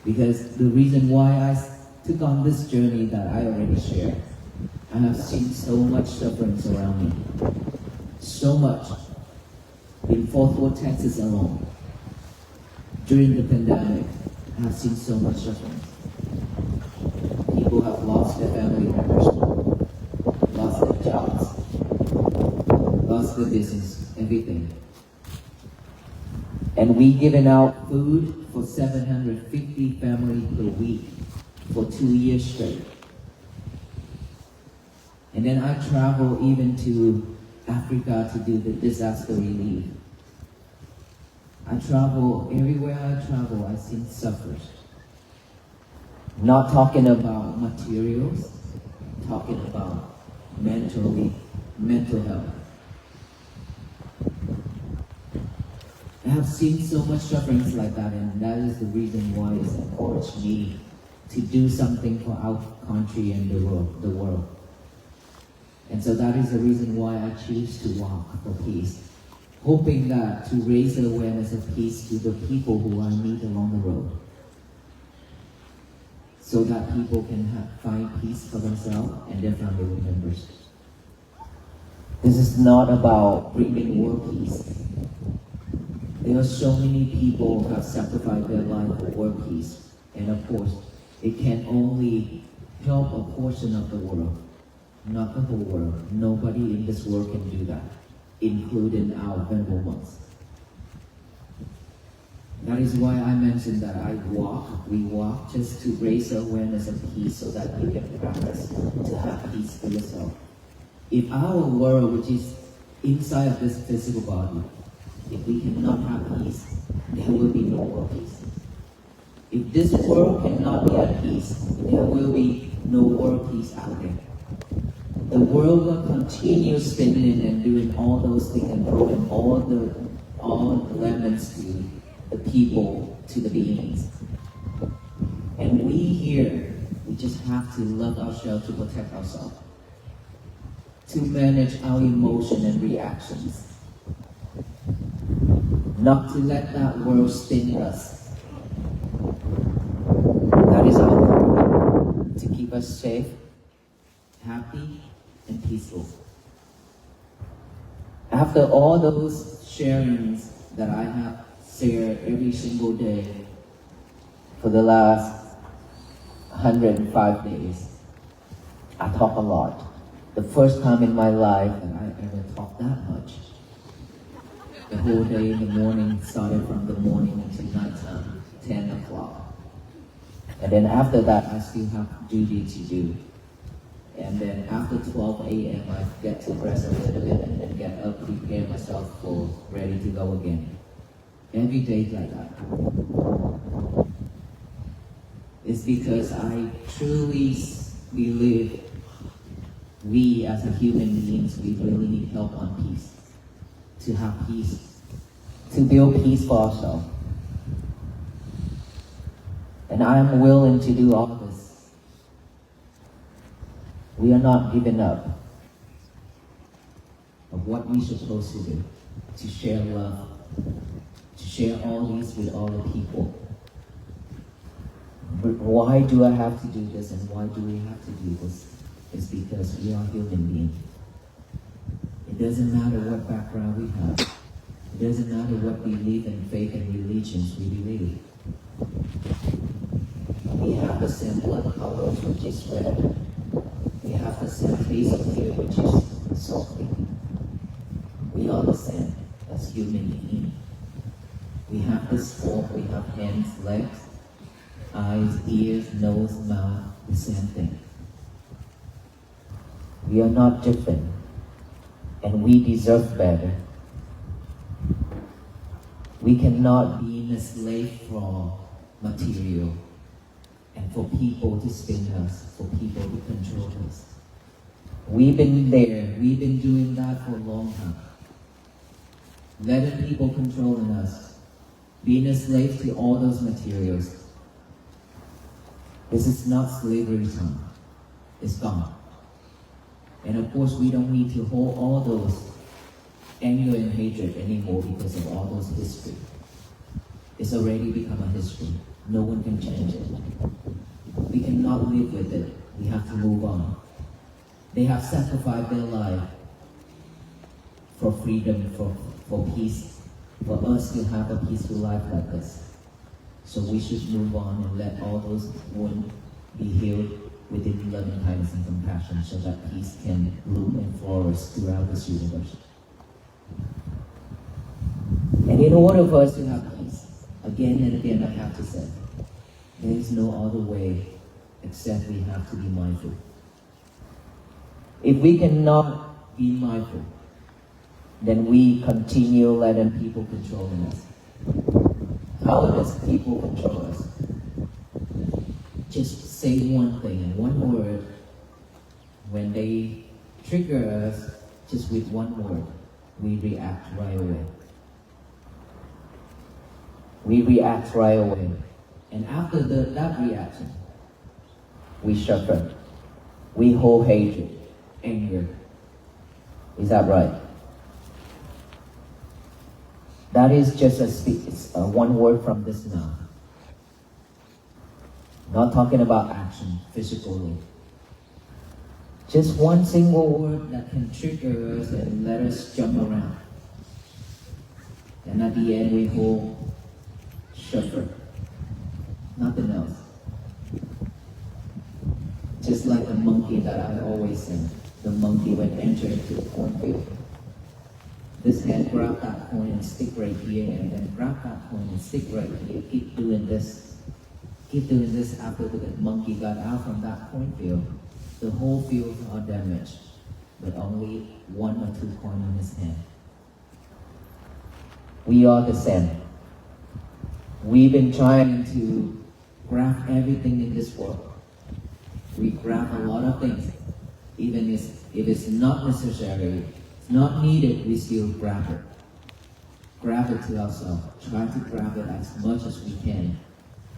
Because the reason why I took on this journey that I already shared, I have seen so much suffering around me. So much. In Fort Worth, Texas alone, during the pandemic, I have seen so much suffering. People have lost their family members, lost their jobs, lost their business, everything. And we given out food for 750 families per week for 2 years straight. And then I travel even to Africa to do the disaster relief. I travel, everywhere I travel, I see sufferers. Not talking about materials, talking about mental health. I have seen so much sufferings like that, and that is the reason why it's encouraged me to do something for our country and the world. And so that is the reason why I choose to walk for peace, hoping that to raise the awareness of peace to the people who I meet along the road, so that people can find peace for themselves and their family members. This is not about bringing world peace. There are so many people who have sacrificed their life for world peace, and of course, it can only help a portion of the world, not the whole world. Nobody in this world can do that, including our venerable monks. That is why I mentioned that we walk just to raise the awareness of peace so that you can practice to have peace for yourself. If our world, which is inside of this physical body, if we cannot have peace, there will be no world peace. If this world cannot be at peace, there will be no world peace out there. The world will continue spinning and doing all those things and throwing all the lemons to the people, to the beings. And we here, we just have to love ourselves to protect ourselves, to manage our emotion and reactions, not to let that world spin us. That is our goal, to keep us safe, happy, and peaceful. After all those sharings that I have shared every single day for the last 105 days, I talk a lot. The first time in my life that I ever talked that much. The whole day in the morning, started from the morning until nighttime, 10 o'clock. And then after that, I still have duty to do. And then after 12 a.m., I get to rest a little bit and then get up, prepare myself for ready to go again. Every day like that. It's because I truly believe we as a human beings, we really need help on peace. To have peace. To build peace for ourselves. And I am willing to do all this. We are not giving up of what we're supposed to do. To share love. To share all these with all the people. But why do I have to do this and why do we have to do this? It's because we are human beings. It doesn't matter what background we have. It doesn't matter what belief and faith and religions we believe. We have the same blood color, which is red. We have the same face of fear, which is salty. We are the same as human beings. We have this form, we have hands, legs, eyes, ears, nose, mouth, the same thing. We are not different, and we deserve better. We cannot be enslaved for material and for people to spin us, for people to control us. We've been there, we've been doing that for a long time. Letting people controlling us, being a slave to all those materials. This is not slavery time. It's gone. And of course, we don't need to hold all those anger and hatred anymore because of all those history. It's already become a history. No one can change it. We cannot live with it. We have to move on. They have sacrificed their life for freedom, for peace, for us to have a peaceful life like this. So we should move on and let all those wounds be healed within loving kindness and compassion so that peace can bloom and flourish throughout this universe. And in order for us to have peace, again and again I have to say, there is no other way except we have to be mindful. If we cannot be mindful, then we continue letting people controlling us. How does people control us? Just say one thing and one word. When they trigger us, just with one word, we react right away. We react right away. And after that reaction, we suffer. We hold hatred, anger. Is that right? That is just one word from this now. Not talking about action, physically. Just one single word that can trigger us and let us jump around. And at the end we hold suffer. Nothing else. Just like the monkey that I always say. The monkey when entering into the cornfield. This hand grab that coin and stick right here, and then grab that coin and stick right here. Keep doing this. Keep doing this after the monkey got out from that cornfield. The whole field are damaged, but only 1 or 2 coins in his hand. We are the same. We've been trying to grab everything in this world. We grab a lot of things. Even if it's not necessary, it's not needed, we still grab it. Grab it to ourselves. Try to grab it as much as we can.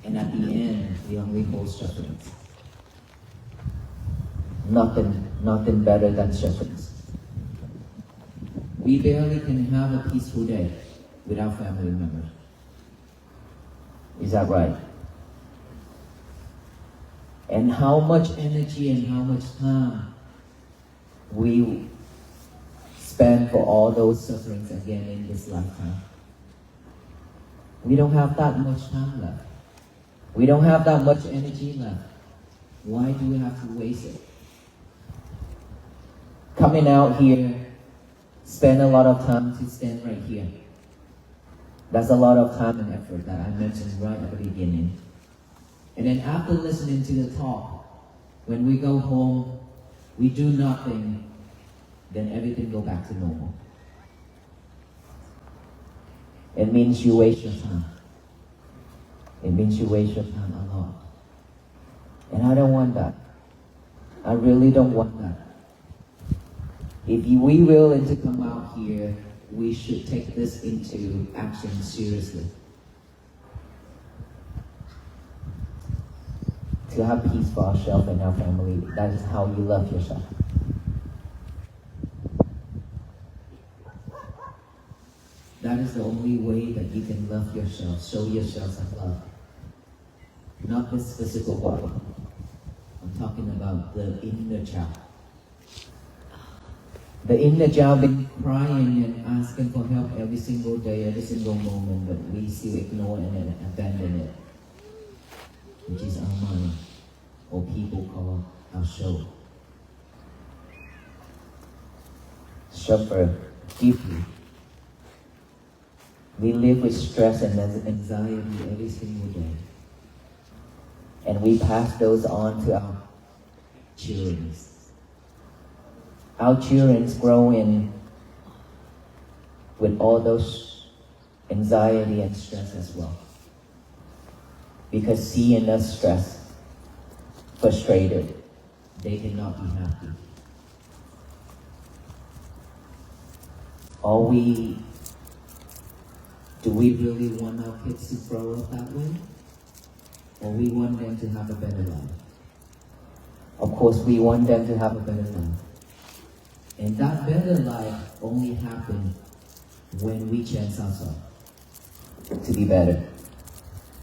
And at the end, we only hold sufferings. Nothing better than sufferings. We barely can have a peaceful day without family members. Is that right? And how much energy and how much time we spend for all those sufferings again in this lifetime. We don't have that much time left. We don't have that much energy left. Why do we have to waste it? Coming out here, spend a lot of time to stand right here. That's a lot of time and effort that I mentioned right at the beginning. And then after listening to the talk, when we go home, we do nothing, then everything go back to normal. It means you waste your time. It means you waste your time a lot. And I don't want that. I really don't want that. If we willing to come out here, we should take this into action seriously. To have peace for ourselves and our family, that is how you love yourself. That is the only way that you can love yourself, show yourself some love. Not this physical body. I'm talking about the inner child. The inner child been crying and asking for help every single day, every single moment, but we still ignore it and abandon it, which is our mind, or people call our soul. Suffer deeply. We live with stress and anxiety every single day. And we pass those on to our children. Our children grow in with all those anxiety and stress as well. Because seeing us stressed, frustrated, they cannot be happy. Do we really want our kids to grow up that way? Or we want them to have a better life? Of course, we want them to have a better life. And that better life only happens when we change ourselves to be better.